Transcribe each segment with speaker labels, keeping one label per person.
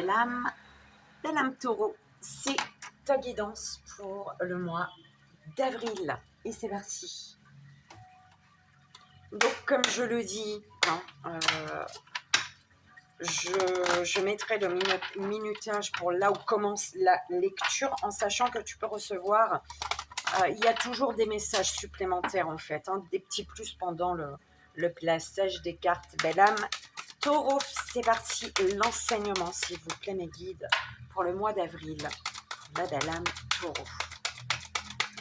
Speaker 1: belle âme taureau, c'est ta guidance pour le mois d'avril. Et c'est parti. Donc, comme je le dis, je mettrai le minutage pour là où commence la lecture, en sachant que tu peux recevoir, il y a toujours des messages supplémentaires en fait, des petits plus pendant le placage des cartes. Belle âme taureau, c'est parti, l'enseignement s'il vous plaît mes guides, pour le mois d'avril. La belle âme taureau,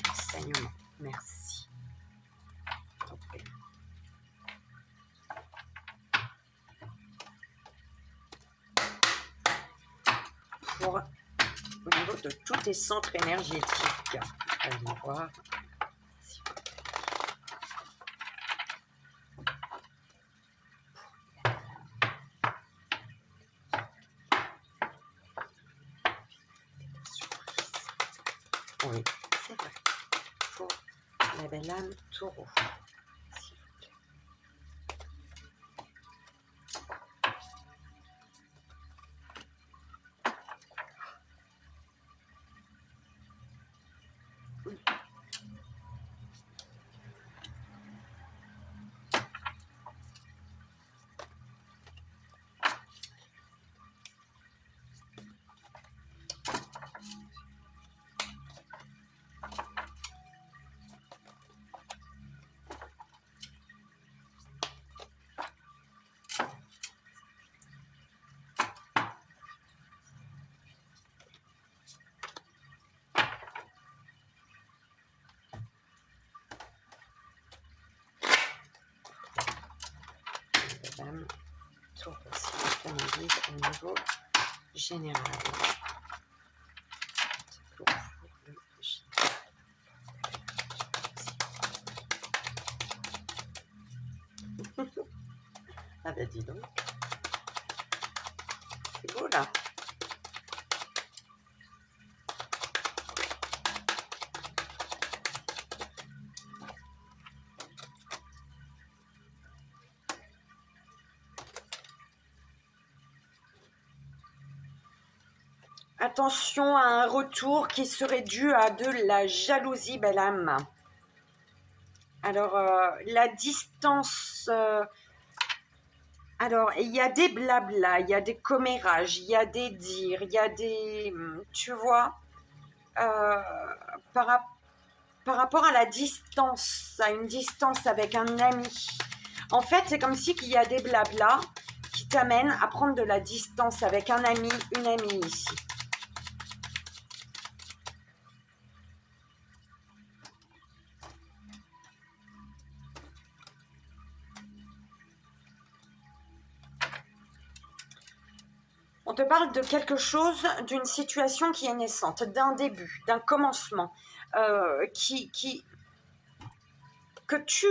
Speaker 1: enseignement, merci. Okay. Pour au niveau de tous tes centres énergétiques, allons voir. Oui, c'est vrai. Pour la belle âme taureau, s'il vous plaît. Madame Taureau, s'il vous plaît, me guide au niveau général. Pour le général. Ah ben dis donc, c'est beau là. Attention à un retour qui serait dû à de la jalousie, belle âme. Alors, la distance... alors, il y a des blabla, il y a des commérages, il y a des dires, il y a des... Tu vois, par rapport à la distance, à une distance avec un ami. En fait, c'est comme si qu'il y a des blabla qui t'amènent à prendre de la distance avec un ami, une amie ici. On te parle de quelque chose, d'une situation qui est naissante, d'un début, d'un commencement, que tu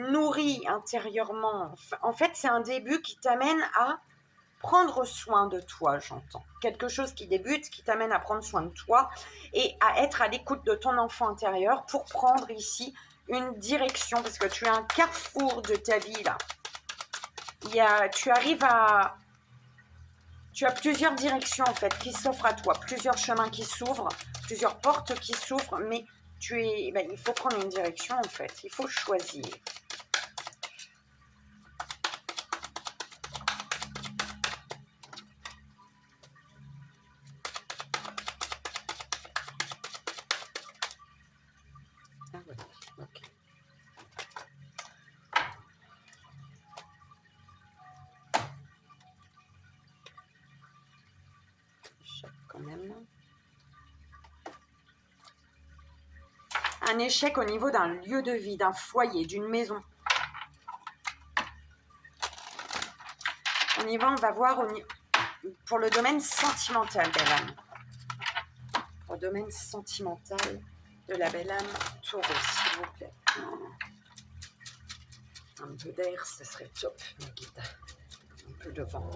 Speaker 1: nourris intérieurement. En fait, c'est un début qui t'amène à prendre soin de toi, j'entends. Quelque chose qui débute, qui t'amène à prendre soin de toi et à être à l'écoute de ton enfant intérieur pour prendre ici une direction, parce que tu es un carrefour de ta vie, là. Tu as plusieurs directions, en fait, qui s'offrent à toi, plusieurs chemins qui s'ouvrent, plusieurs portes qui s'ouvrent, mais il faut prendre une direction, en fait. Il faut choisir. Ah ouais, ok. Échec quand même. Un échec au niveau d'un lieu de vie, d'un foyer, d'une maison. On y va, on va voir pour le domaine sentimental, belle âme. Pour le domaine sentimental de la belle âme taureau, s'il vous plaît. Un peu d'air, ce serait top, ma guide. Un peu de vent.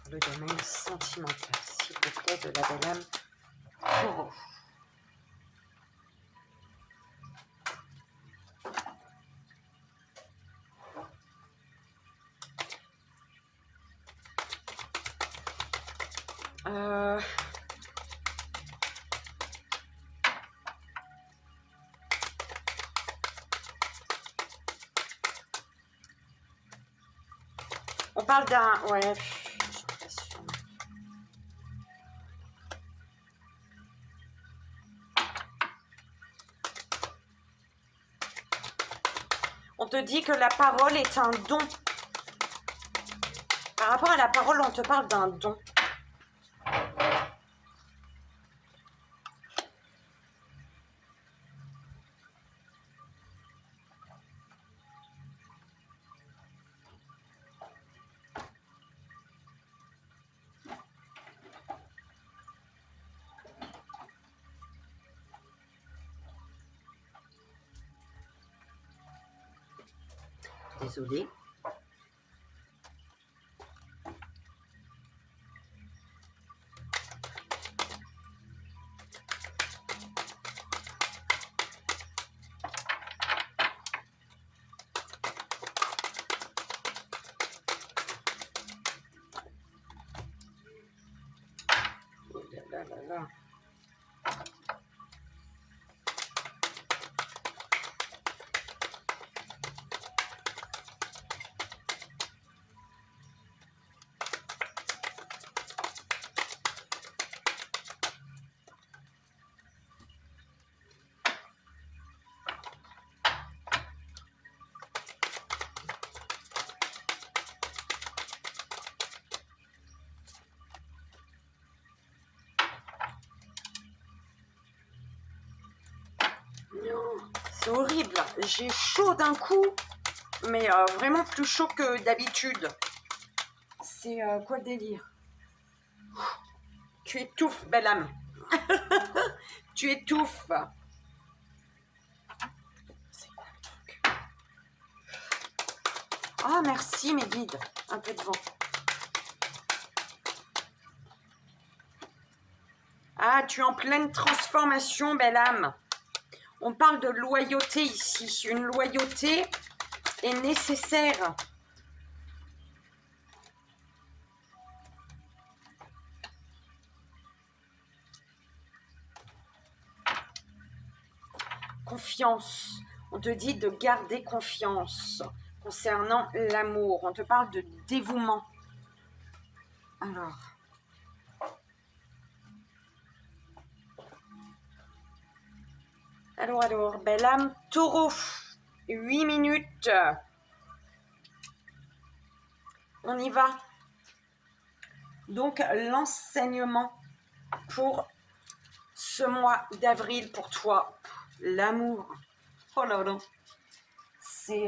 Speaker 1: Pour le domaine sentimental, s'il vous plaît, de la belle âme taureau. Euh, on parle d'un... Ouais, je suis pas sûre. On te dit que la parole est un don. Par rapport à la parole, on te parle d'un don. Désolée. Oh là là là là. C'est horrible. J'ai chaud d'un coup, mais vraiment plus chaud que d'habitude. C'est quoi le délire? Tu étouffes, belle âme. Tu étouffes. C'est quoi le truc? Ah, merci mes guides. Un peu de vent. Ah, tu es en pleine transformation, belle âme. On parle de loyauté ici. Une loyauté est nécessaire. Confiance. On te dit de garder confiance concernant l'amour. On te parle de dévouement. Alors, belle âme, taureau, 8 minutes. On y va. Donc, l'enseignement pour ce mois d'avril pour toi, l'amour. Oh là là. C'est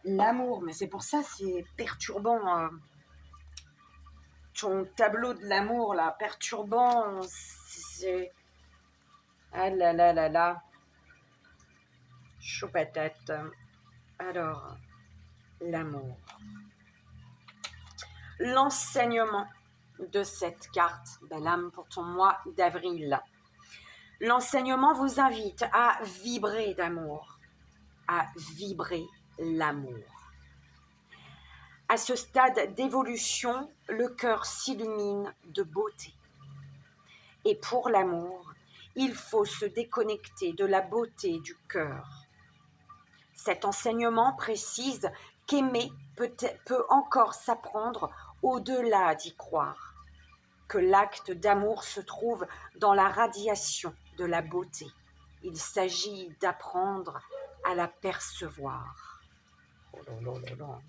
Speaker 1: l'amour, mais c'est pour ça, c'est perturbant. Ton tableau de l'amour, là, perturbant, c'est... Ah là là là là. Chaud patate. Alors, l'amour. L'enseignement de cette carte, belle âme, pour ton mois d'avril. L'enseignement vous invite à vibrer d'amour, à vibrer l'amour. À ce stade d'évolution, le cœur s'illumine de beauté. Et pour l'amour, il faut se déconnecter de la beauté du cœur. Cet enseignement précise qu'aimer peut encore s'apprendre au-delà d'y croire, que l'acte d'amour se trouve dans la radiation de la beauté. Il s'agit d'apprendre à la percevoir. Oh là là là là.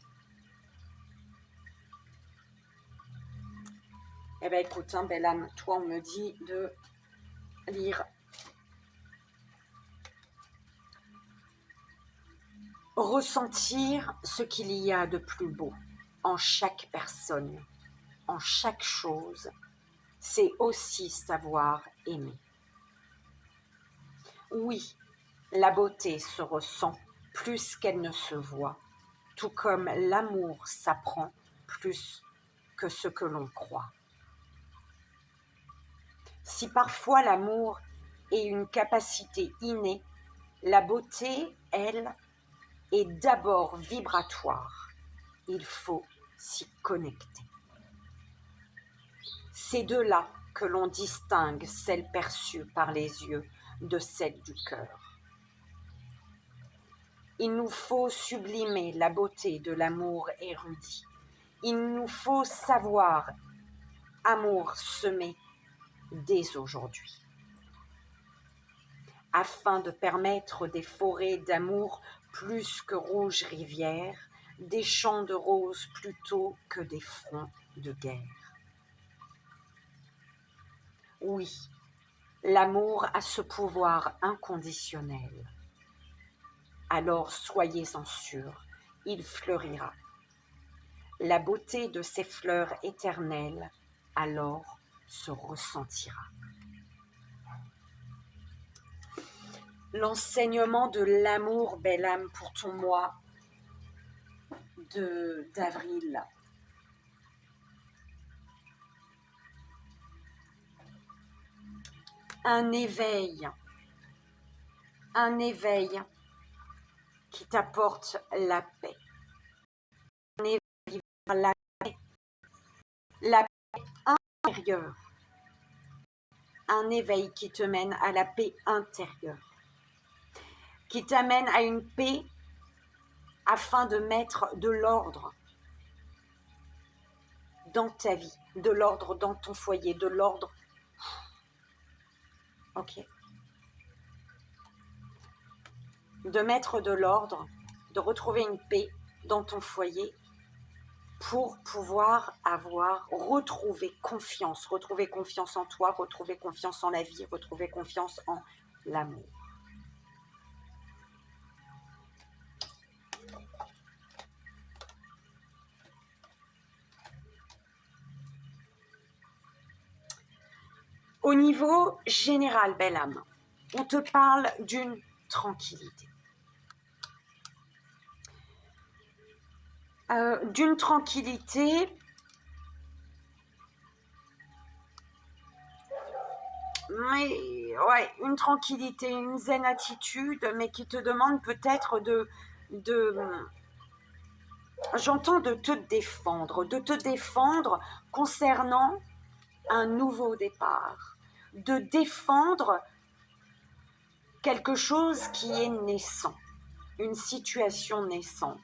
Speaker 1: Eh bien, écoute, hein, belle âme, toi, on me dit de lire. Ressentir ce qu'il y a de plus beau en chaque personne, en chaque chose, c'est aussi savoir aimer. Oui, la beauté se ressent plus qu'elle ne se voit, tout comme l'amour s'apprend plus que ce que l'on croit. Si parfois l'amour est une capacité innée, la beauté, elle, est d'abord vibratoire. Il faut s'y connecter. Ces deux-là que l'on distingue celle perçue par les yeux de celle du cœur. Il nous faut sublimer la beauté de l'amour érudit. Il nous faut savoir amour semé dès aujourd'hui, afin de permettre des forêts d'amour plus que rouges rivières, des champs de roses plutôt que des fronts de guerre. Oui, l'amour a ce pouvoir inconditionnel. Alors soyez-en sûrs, il fleurira. La beauté de ces fleurs éternelles alors se ressentira. L'enseignement de l'amour, belle âme, pour ton mois d'avril. Un éveil qui t'apporte la paix. Un éveil vers la paix intérieure. Un éveil qui te mène à la paix intérieure, qui t'amène à une paix afin de mettre de l'ordre dans ta vie, de l'ordre dans ton foyer, de l'ordre. Ok. De mettre de l'ordre, de retrouver une paix dans ton foyer pour pouvoir retrouver confiance en toi, retrouver confiance en la vie, retrouver confiance en l'amour. Au niveau général, belle âme, on te parle d'une tranquillité. D'une tranquillité mais ouais, une tranquillité, une zen attitude, mais qui te demande peut-être j'entends de te défendre concernant un nouveau départ, de défendre quelque chose qui est naissant, une situation naissante,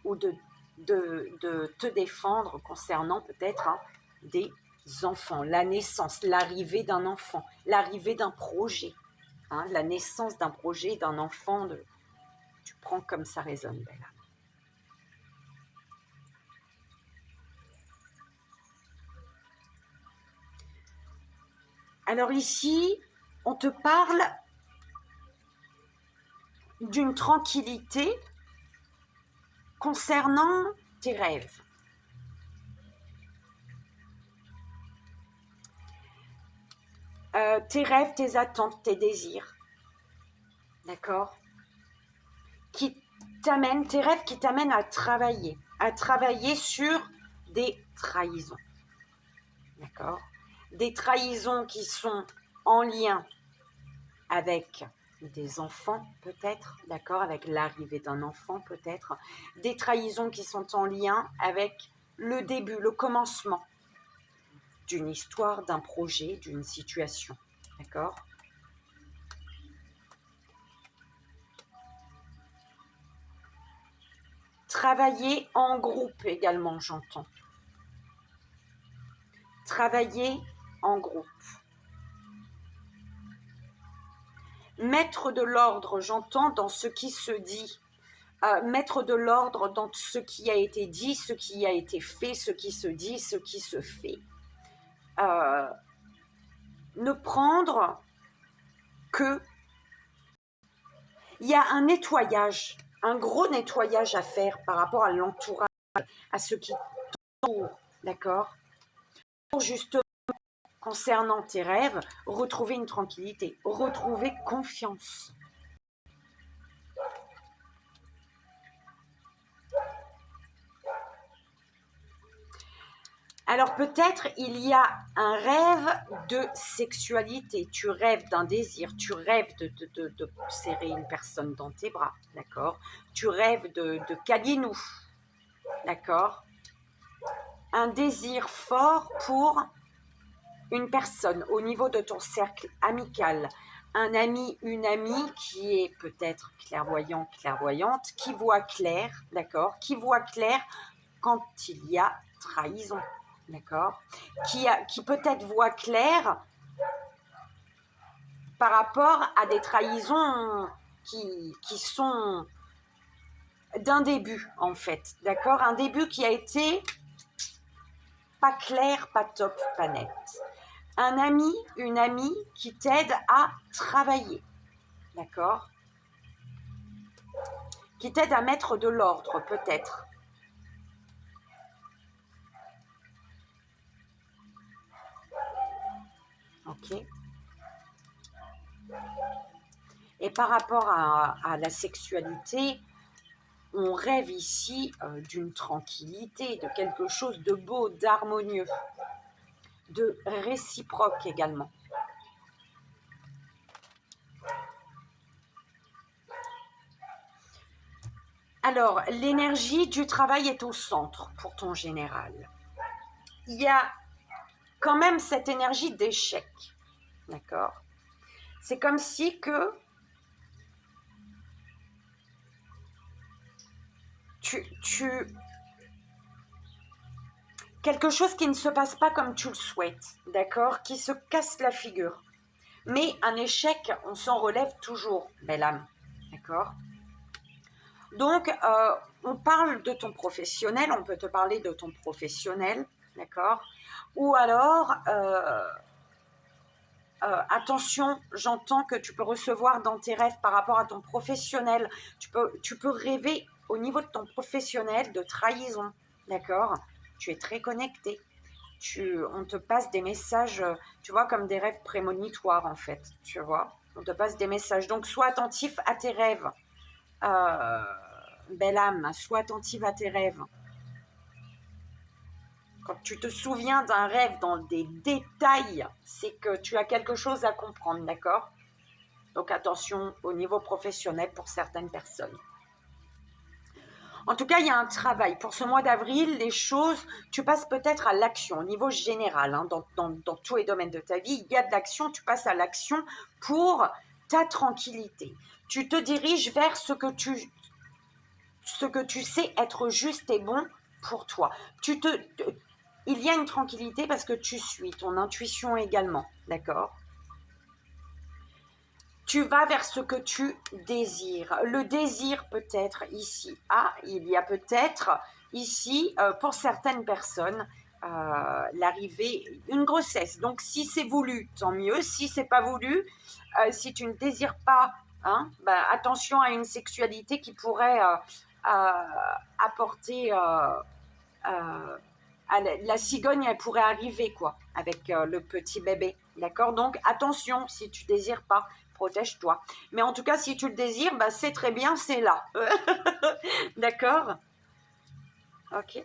Speaker 1: ou de te défendre concernant peut-être des enfants, la naissance, l'arrivée d'un enfant, l'arrivée d'un projet, la naissance d'un projet, d'un enfant, tu prends comme ça résonne, belle. Alors ici, on te parle d'une tranquillité concernant tes rêves. Tes rêves, tes attentes, tes désirs. D'accord ? Tes rêves qui t'amènent à travailler sur des trahisons. D'accord ? Des trahisons qui sont en lien avec des enfants peut-être, d'accord, avec l'arrivée d'un enfant peut-être, des trahisons qui sont en lien avec le début, le commencement d'une histoire, d'un projet, d'une situation, d'accord ? Travailler en groupe également, j'entends. Travailler en groupe. Mettre de l'ordre, j'entends, dans ce qui se dit. Mettre de l'ordre dans ce qui a été dit, ce qui a été fait, ce qui se dit, ce qui se fait. Ne prendre que... Il y a un nettoyage, un gros nettoyage à faire par rapport à l'entourage, à ce qui t'entoure, d'accord ? Pour justement, concernant tes rêves, retrouver une tranquillité, retrouver confiance. Alors peut-être il y a un rêve de sexualité, tu rêves d'un désir, tu rêves de serrer une personne dans tes bras, d'accord ? Tu rêves de câlinou, d'accord ? Un désir fort pour une personne au niveau de ton cercle amical, un ami, une amie qui est peut-être clairvoyant, clairvoyante, qui voit clair, d'accord, qui voit clair quand il y a trahison, d'accord, qui peut-être voit clair par rapport à des trahisons qui sont d'un début, en fait, d'accord, un début qui a été pas clair, pas top, pas net. Un ami, une amie qui t'aide à travailler, d'accord, qui t'aide à mettre de l'ordre, peut-être. Ok. Et par rapport à la sexualité, on rêve ici d'une tranquillité, de quelque chose de beau, d'harmonieux, de réciproque également. Alors, l'énergie du travail est au centre pour ton général. Il y a quand même cette énergie d'échec, d'accord? C'est comme si que quelque chose qui ne se passe pas comme tu le souhaites, d'accord, qui se casse la figure. Mais un échec, on s'en relève toujours, belle âme, d'accord. Donc, on parle de ton professionnel, on peut te parler de ton professionnel, d'accord. Ou alors, attention, j'entends que tu peux recevoir dans tes rêves par rapport à ton professionnel, tu peux rêver au niveau de ton professionnel de trahison, d'accord. Tu es très connecté. On te passe des messages, tu vois, comme des rêves prémonitoires en fait, tu vois. On te passe des messages. Donc, sois attentif à tes rêves, belle âme, sois attentive à tes rêves. Quand tu te souviens d'un rêve dans des détails, c'est que tu as quelque chose à comprendre, d'accord? Donc, attention au niveau professionnel pour certaines personnes. En tout cas, il y a un travail. Pour ce mois d'avril, les choses, tu passes peut-être à l'action au niveau général. Hein, dans tous les domaines de ta vie, il y a de l'action, tu passes à l'action pour ta tranquillité. Tu te diriges vers ce que tu sais être juste et bon pour toi. Il y a une tranquillité parce que tu suis ton intuition également, d'accord? Tu vas vers ce que tu désires. Le désir peut-être ici. Ah, il y a peut-être ici, pour certaines personnes, l'arrivée, une grossesse. Donc, si c'est voulu, tant mieux. Si c'est pas voulu, si tu ne désires pas, hein, bah, attention à une sexualité qui pourrait apporter... la cigogne, elle pourrait arriver, quoi, avec le petit bébé. D'accord? Donc, attention, si tu désires pas, protège-toi. Mais en tout cas, si tu le désires, bah, c'est très bien, c'est là. D'accord? Ok.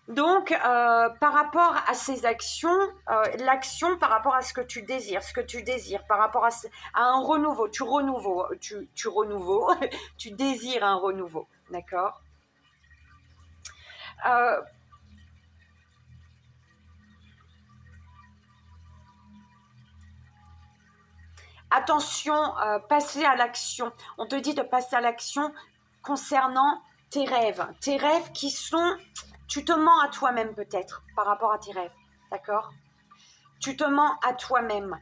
Speaker 1: Donc, par rapport à ces actions, l'action par rapport à ce que tu désires, par rapport à un renouveau, tu renouveau, tu désires un renouveau, d'accord? euh, Attention, passer à l'action. On te dit de passer à l'action concernant tes rêves. Tes rêves qui sont... Tu te mens à toi-même peut-être par rapport à tes rêves, d'accord? Tu te mens à toi-même.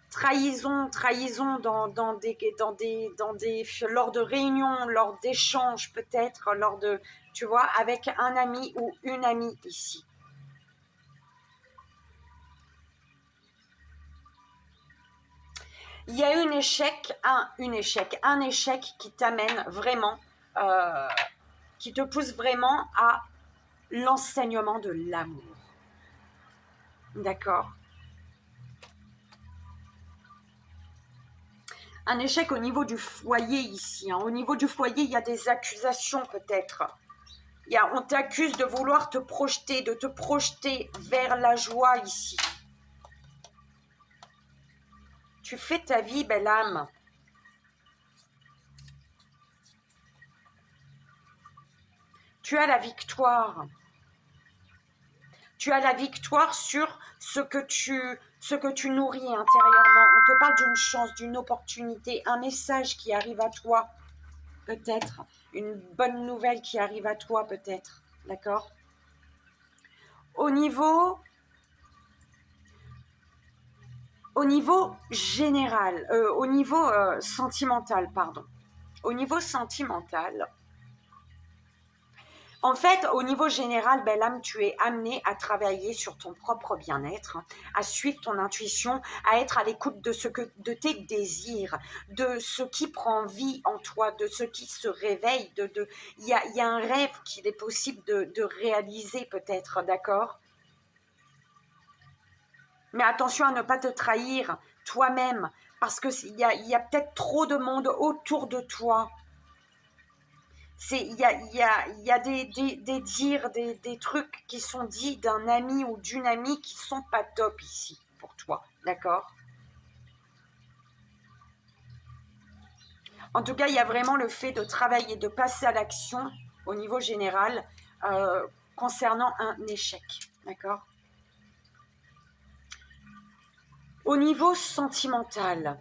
Speaker 1: Trahison lors de réunions, lors d'échanges peut-être, tu vois, avec un ami ou une amie ici. Il y a un échec qui t'amène vraiment, qui te pousse vraiment à l'enseignement de l'amour. D'accord? Un échec au niveau du foyer ici. Hein. Au niveau du foyer, il y a des accusations peut-être. On t'accuse de vouloir te projeter vers la joie ici. Tu fais ta vie, belle âme. Tu as la victoire. Tu as la victoire sur ce que tu nourris intérieurement. On te parle d'une chance, d'une opportunité, un message qui arrive à toi, peut-être. Une bonne nouvelle qui arrive à toi, peut-être. D'accord? Au niveau général, au niveau sentimental, pardon. Au niveau sentimental, en fait, au niveau général, l'âme, tu es amené à travailler sur ton propre bien-être, hein, à suivre ton intuition, à être à l'écoute de tes désirs, de ce qui prend vie en toi, de ce qui se réveille. Il y a un rêve qu'il est possible de réaliser peut-être, d'accord? Mais attention à ne pas te trahir toi-même, parce qu'il y a peut-être trop de monde autour de toi. Il y a des dires, des trucs qui sont dits d'un ami ou d'une amie qui sont pas top ici pour toi, d'accord? En tout cas, il y a vraiment le fait de travailler, de passer à l'action au niveau général concernant un échec, d'accord? Au niveau sentimental,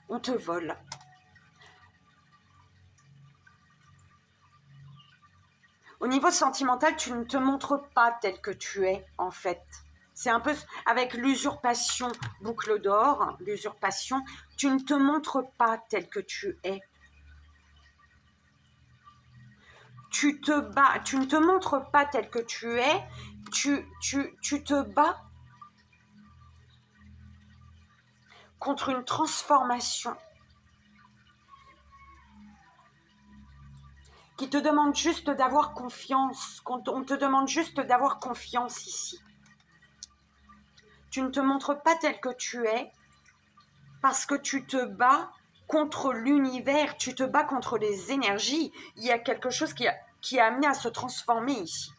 Speaker 1: on te vole. Au niveau sentimental, tu ne te montres pas tel que tu es, en fait. C'est un peu avec l'usurpation, boucle d'or, l'usurpation, tu ne te montres pas tel que tu es. Tu te bats, tu ne te montres pas tel que tu es, tu te bats contre une transformation qui te demande juste d'avoir confiance, on te demande juste d'avoir confiance ici. Tu ne te montres pas tel que tu es parce que tu te bats contre l'univers, tu te bats contre les énergies. Il y a quelque chose qui est amené à se transformer ici.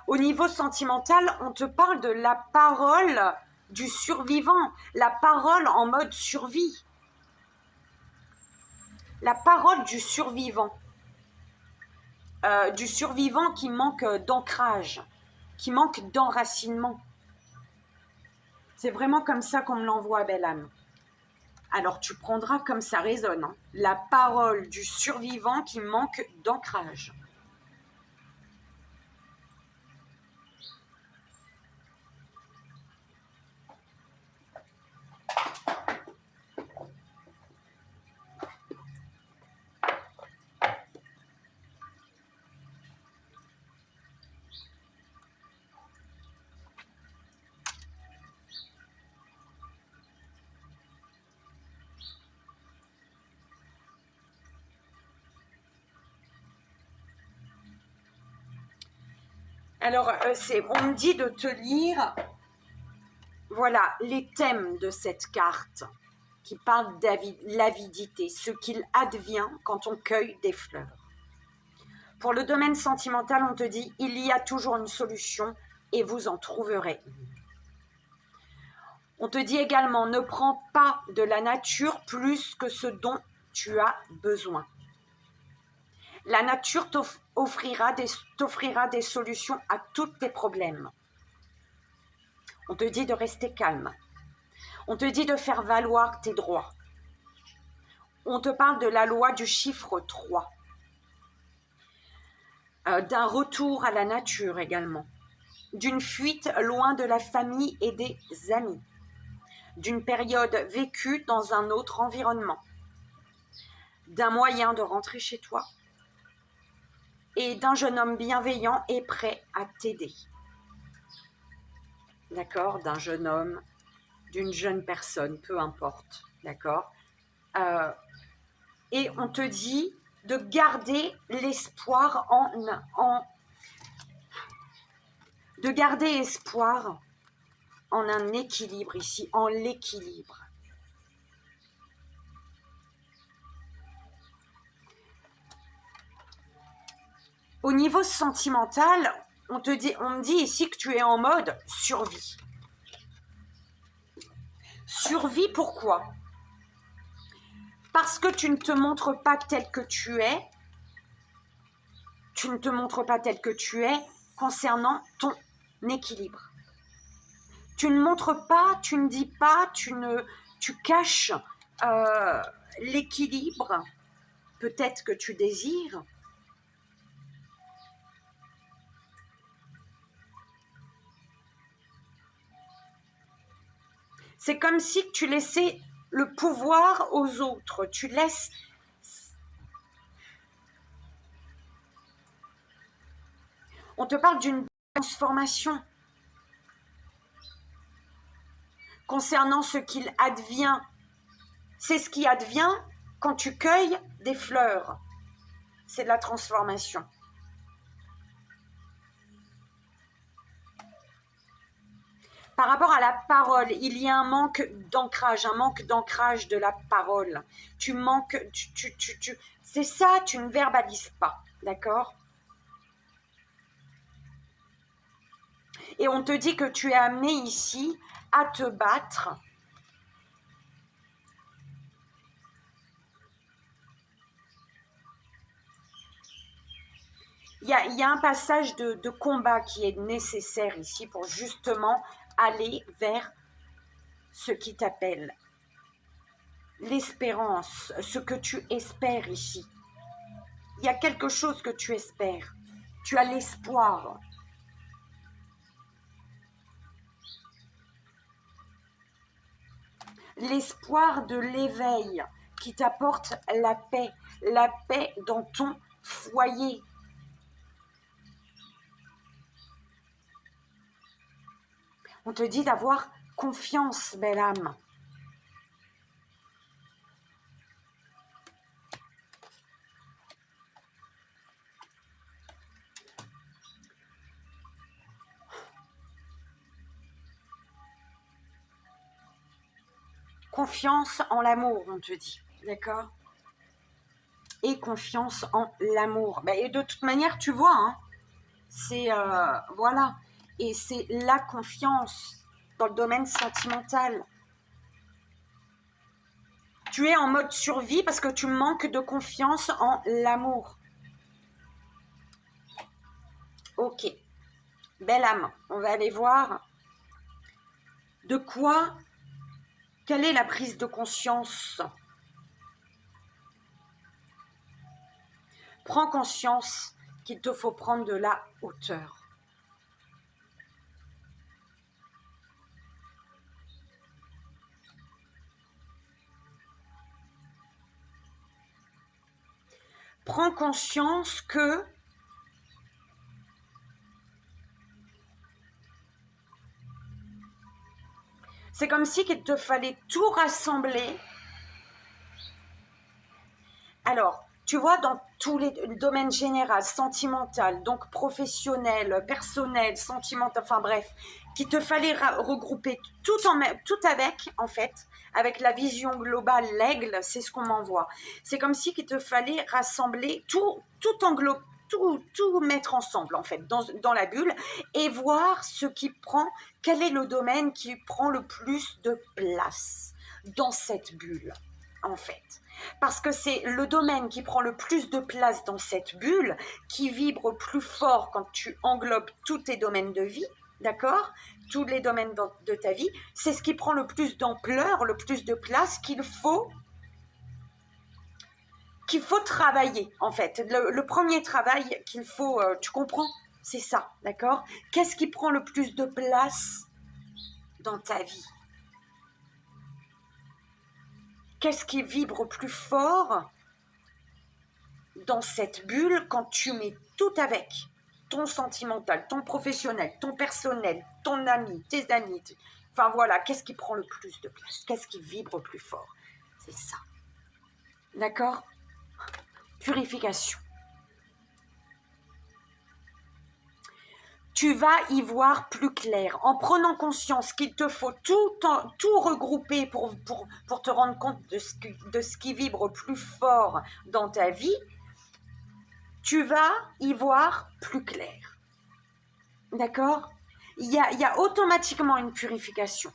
Speaker 1: Au niveau sentimental, on te parle de la parole du survivant, la parole en mode survie. La parole du survivant qui manque d'ancrage, qui manque d'enracinement. C'est vraiment comme ça qu'on me l'envoie, belle âme. Alors tu prendras comme ça résonne, hein, la parole du survivant qui manque d'ancrage. Alors, on me dit de te lire, voilà, les thèmes de cette carte qui parlent de l'avidité, ce qu'il advient quand on cueille des fleurs. Pour le domaine sentimental, on te dit, il y a toujours une solution et vous en trouverez. On te dit également, ne prends pas de la nature plus que ce dont tu as besoin. La nature t'offrira des solutions à tous tes problèmes. On te dit de rester calme. On te dit de faire valoir tes droits. On te parle de la loi du chiffre 3. D'un retour à la nature également. D'une fuite loin de la famille et des amis. D'une période vécue dans un autre environnement. D'un moyen de rentrer chez toi. Et d'un jeune homme bienveillant et prêt à t'aider. D'accord? D'un jeune homme, d'une jeune personne, peu importe. D'accord? Et on te dit de garder l'espoir de garder espoir en un équilibre ici, en l'équilibre. Au niveau sentimental, on me dit ici que tu es en mode survie. Survie, pourquoi? Parce que tu ne te montres pas tel que tu es. Tu ne te montres pas tel que tu es concernant ton équilibre. Tu ne montres pas, tu ne dis pas, tu caches l'équilibre peut-être que tu désires. C'est comme si tu laissais le pouvoir aux autres. Tu laisses... On te parle d'une transformation concernant ce qu'il advient. C'est ce qui advient quand tu cueilles des fleurs. C'est de la transformation. Par rapport à la parole, il y a un manque d'ancrage de la parole. Tu manques, c'est ça, tu ne verbalises pas, d'accord? Et on te dit que tu es amené ici à te battre. Il y a un passage de combat qui est nécessaire ici pour justement aller vers ce qui t'appelle. L'espérance, ce que tu espères ici. Il y a quelque chose que tu espères. Tu as l'espoir. L'espoir de l'éveil qui t'apporte la paix dans ton foyer. On te dit d'avoir confiance, belle âme. Confiance en l'amour, on te dit, d'accord? Et confiance en l'amour. Et de toute manière, tu vois, hein, c'est, voilà, et c'est la confiance dans le domaine sentimental. Tu es en mode survie parce que tu manques de confiance en l'amour. Ok, belle âme, on va aller voir de quoi, quelle est la prise de conscience. Prends conscience qu'il te faut prendre de la hauteur. Prends conscience que c'est comme si qu'il te fallait tout rassembler. Alors, tu vois, dans tous les domaines généraux, sentimental, donc professionnel, personnel, sentimental, enfin bref, qu'il te fallait regrouper tout avec, en fait, avec la vision globale, l'aigle, c'est ce qu'on m'envoie. C'est comme si qu'il te fallait rassembler tout mettre ensemble, en fait, dans la bulle, et voir ce qui prend, quel est le domaine qui prend le plus de place dans cette bulle, en fait. Parce que c'est le domaine qui prend le plus de place dans cette bulle, qui vibre plus fort quand tu englobes tous tes domaines de vie, d'accord? Tous les domaines de ta vie, c'est ce qui prend le plus d'ampleur, le plus de place qu'il faut travailler, en fait. Le premier travail qu'il faut, tu comprends? C'est ça, d'accord? Qu'est-ce qui prend le plus de place dans ta vie? Qu'est-ce qui vibre plus fort dans cette bulle quand tu mets tout avec? Ton sentimental, ton professionnel, ton personnel, ton ami, tes amis. Enfin voilà, qu'est-ce qui prend le plus de place? Qu'est-ce qui vibre plus fort? C'est ça. D'accord? Purification. Tu vas y voir plus clair en prenant conscience qu'il te faut tout regrouper pour te rendre compte de ce qui vibre plus fort dans ta vie. tu vas y voir plus clair. D'accord? Il y a automatiquement une purification.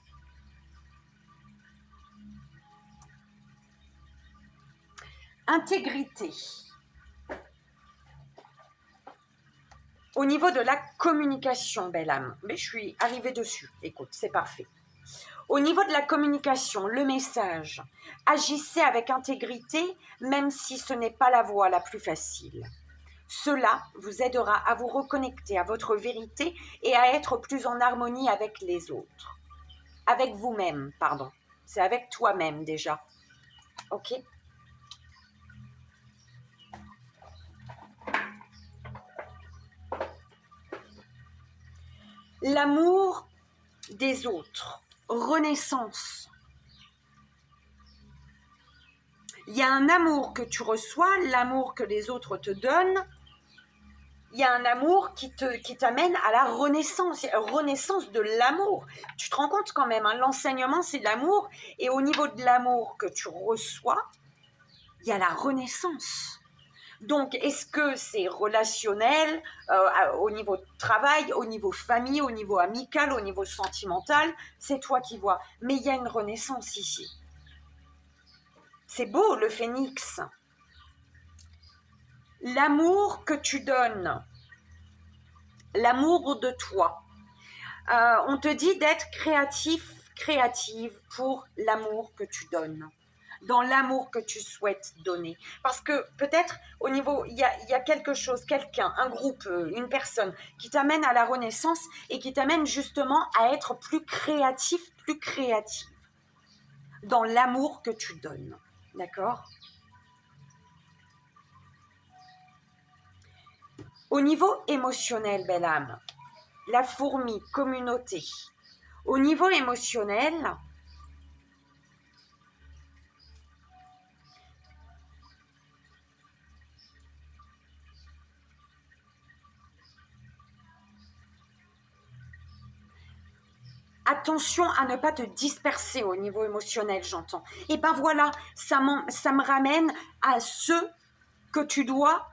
Speaker 1: Intégrité. Au niveau de la communication, belle âme, mais je suis arrivée dessus, écoute, c'est parfait. Au niveau de la communication, le message, agissez avec intégrité, même si ce n'est pas la voie la plus facile. Cela vous aidera à vous reconnecter à votre vérité et à être plus en harmonie avec les autres. Avec vous-même, pardon. C'est avec toi-même déjà. Ok ? L'amour des autres. Renaissance. Il y a un amour que tu reçois, l'amour que les autres te donnent. Il y a un amour qui t'amène à la renaissance, renaissance de l'amour. Tu te rends compte quand même, hein, l'enseignement c'est l'amour, et au niveau de l'amour que tu reçois, il y a la renaissance. Donc, est-ce que c'est relationnel, au niveau de travail, au niveau famille, au niveau amical, au niveau sentimental? C'est toi qui vois. Mais il y a une renaissance ici. C'est beau, le phénix. L'amour que tu donnes, l'amour de toi. On te dit d'être créatif, créative pour l'amour que tu donnes, dans l'amour que tu souhaites donner. Parce que peut-être au niveau, il y a quelque chose, quelqu'un, un groupe, une personne qui t'amène à la renaissance et qui t'amène justement à être plus créatif, plus créative dans l'amour que tu donnes. D'accord ? Au niveau émotionnel, belle âme, la fourmi, communauté. Au niveau émotionnel, attention à ne pas te disperser au niveau émotionnel, j'entends. Et ben voilà, ça me ramène à ce que tu dois,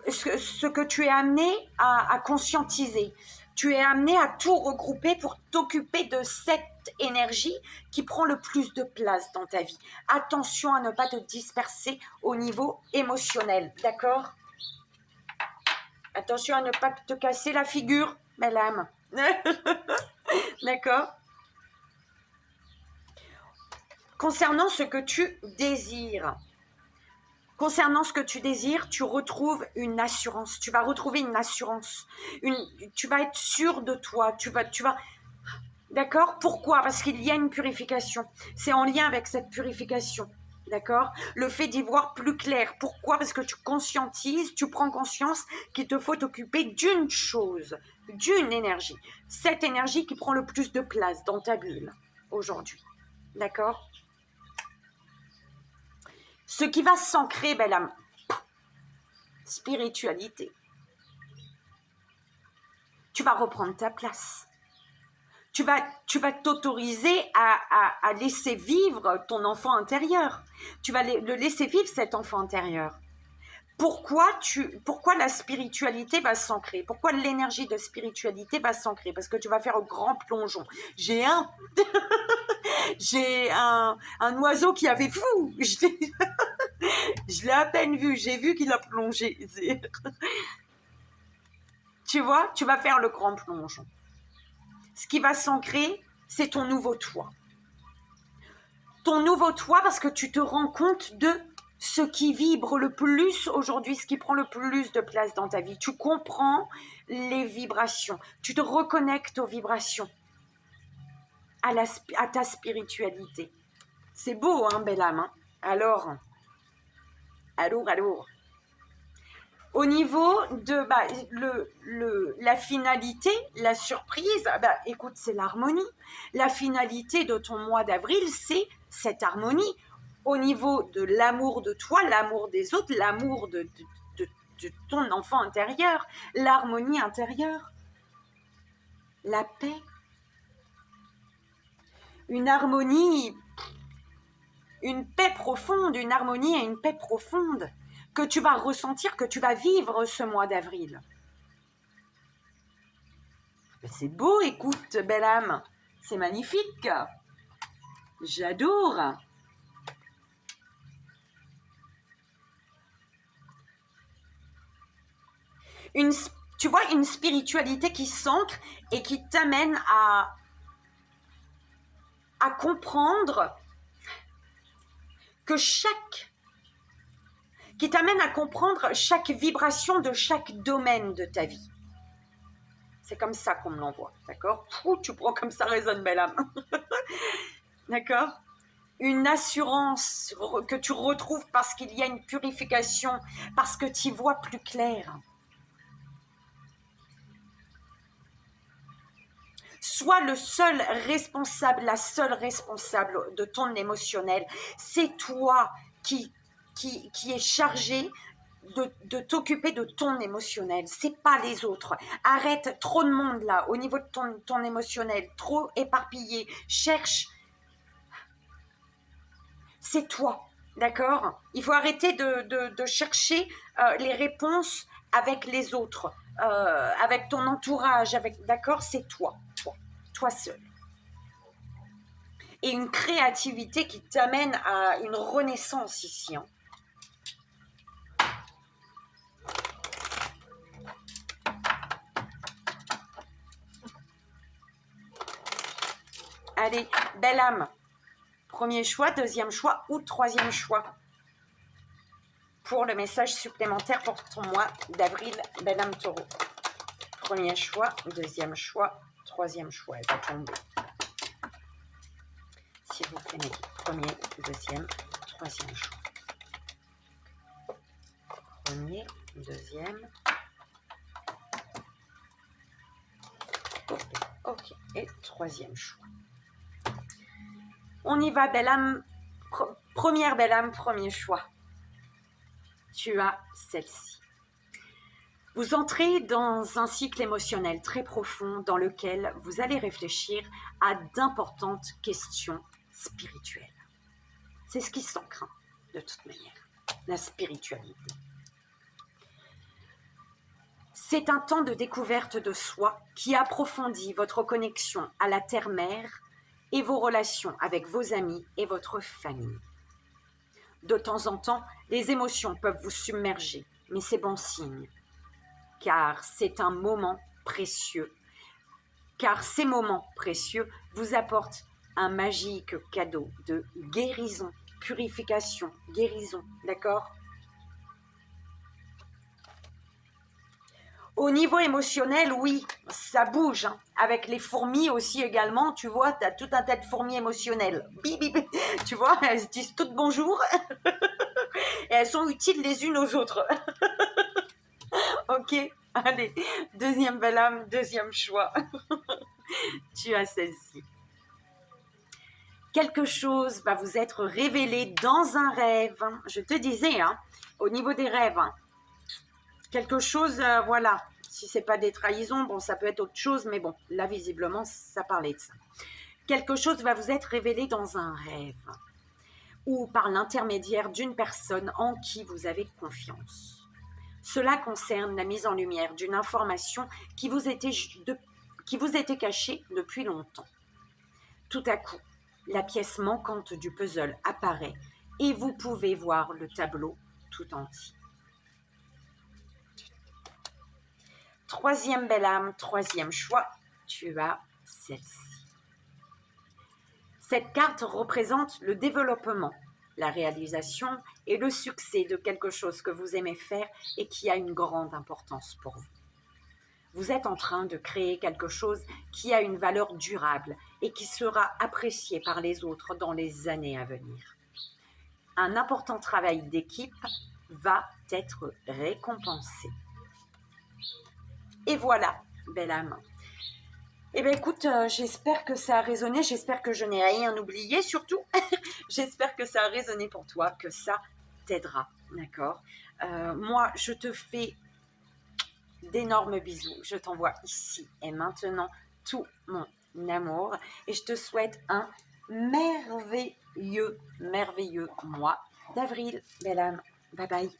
Speaker 1: ce que tu es amené à conscientiser. Tu es amené à tout regrouper pour t'occuper de cette énergie qui prend le plus de place dans ta vie. Attention à ne pas te disperser au niveau émotionnel, d'accord ? Attention à ne pas te casser la figure, belle âme. D'accord ? Concernant ce que tu désires, tu retrouves une assurance. Tu vas retrouver une assurance. Tu vas être sûr de toi. Tu vas. D'accord ? Pourquoi ? Parce qu'il y a une purification. C'est en lien avec cette purification. D'accord ? Le fait d'y voir plus clair. Pourquoi ? Parce que tu conscientises, tu prends conscience qu'il te faut t'occuper d'une chose, d'une énergie. Cette énergie qui prend le plus de place dans ta bulle aujourd'hui. D'accord ? Ce qui va s'ancrer, belle âme, spiritualité. Tu vas reprendre ta place. Tu vas t'autoriser à laisser vivre ton enfant intérieur. Tu vas le laisser vivre cet enfant intérieur. Pourquoi la spiritualité va s'ancrer? Pourquoi l'énergie de spiritualité va s'ancrer? Parce que tu vas faire un grand plongeon. J'ai un oiseau qui avait fou. Je l'ai à peine vu. J'ai vu qu'il a plongé. Tu vois, tu vas faire le grand plongeon. Ce qui va s'ancrer, c'est ton nouveau toi. Ton nouveau toi, parce que tu te rends compte de ce qui vibre le plus aujourd'hui, ce qui prend le plus de place dans ta vie. Tu comprends les vibrations. Tu te reconnectes aux vibrations, à ta spiritualité. C'est beau, hein, belle âme, hein? Alors. Au niveau de la finalité, la surprise, écoute, c'est l'harmonie. La finalité de ton mois d'avril, c'est cette harmonie. Au niveau de l'amour de toi, l'amour des autres, l'amour de ton enfant intérieur, l'harmonie intérieure, la paix. Une harmonie, une paix profonde, une harmonie et une paix profonde. que tu vas ressentir, que tu vas vivre ce mois d'avril. C'est beau, écoute, belle âme. C'est magnifique. J'adore. Tu vois, une spiritualité qui s'ancre et qui t'amène à comprendre que qui t'amène à comprendre chaque vibration de chaque domaine de ta vie. C'est comme ça qu'on me l'envoie, d'accord? Tu prends comme ça résonne, belle âme. D'accord? Une assurance que tu retrouves parce qu'il y a une purification, parce que tu y vois plus clair. Sois le seul responsable, la seule responsable de ton émotionnel. C'est toi qui est chargé de t'occuper de ton émotionnel. C'est pas les autres. Arrête, trop de monde là, au niveau de ton émotionnel, trop éparpillé. Cherche. C'est toi, d'accord? Il faut arrêter de chercher les réponses avec les autres, avec ton entourage, d'accord? C'est toi seul. Et une créativité qui t'amène à une renaissance ici. Hein. Allez, belle âme. Premier choix, deuxième choix ou troisième choix pour le message supplémentaire pour ton mois d'avril, belle âme taureau. Premier choix, deuxième choix, troisième choix. Elle va tomber. S'il vous plaît, premier, deuxième, troisième choix. Premier, deuxième. Ok, et troisième choix. On y va, belle âme. Première belle âme, premier choix. Tu as celle-ci. Vous entrez dans un cycle émotionnel très profond dans lequel vous allez réfléchir à d'importantes questions spirituelles. C'est ce qui s'ancre, hein, de toute manière, la spiritualité. C'est un temps de découverte de soi qui approfondit votre connexion à la terre-mère et vos relations avec vos amis et votre famille. De temps en temps, les émotions peuvent vous submerger, mais c'est bon signe, car c'est un moment précieux. Car ces moments précieux vous apportent un magique cadeau de guérison, purification, guérison, d'accord ? Au niveau émotionnel, oui, ça bouge. Hein. Avec les fourmis aussi également, tu vois, tu as tout un tas de fourmis émotionnelles. Bip, bip, tu vois, elles se disent toutes bonjour et elles sont utiles les unes aux autres. Ok, allez, deuxième belle âme, deuxième choix. Tu as celle-ci. Quelque chose va vous être révélé dans un rêve. Je te disais, hein, au niveau des rêves, hein, quelque chose, voilà, si c'est pas des trahisons, bon, ça peut être autre chose, mais bon, là, visiblement, ça parlait de ça. Quelque chose va vous être révélé dans un rêve ou par l'intermédiaire d'une personne en qui vous avez confiance. Cela concerne la mise en lumière d'une information qui vous était cachée depuis longtemps. Tout à coup, la pièce manquante du puzzle apparaît et vous pouvez voir le tableau tout entier. Troisième belle âme, troisième choix, tu as celle-ci. Cette carte représente le développement, la réalisation et le succès de quelque chose que vous aimez faire et qui a une grande importance pour vous. Vous êtes en train de créer quelque chose qui a une valeur durable et qui sera apprécié par les autres dans les années à venir. Un important travail d'équipe va être récompensé. Et voilà, belle âme. Eh bien écoute, j'espère que ça a résonné, j'espère que je n'ai rien oublié surtout. J'espère que ça a résonné pour toi, que ça t'aidera, d'accord ? Moi, je te fais d'énormes bisous. Je t'envoie ici et maintenant tout mon amour et je te souhaite un merveilleux mois d'avril. Belle âme, bye bye.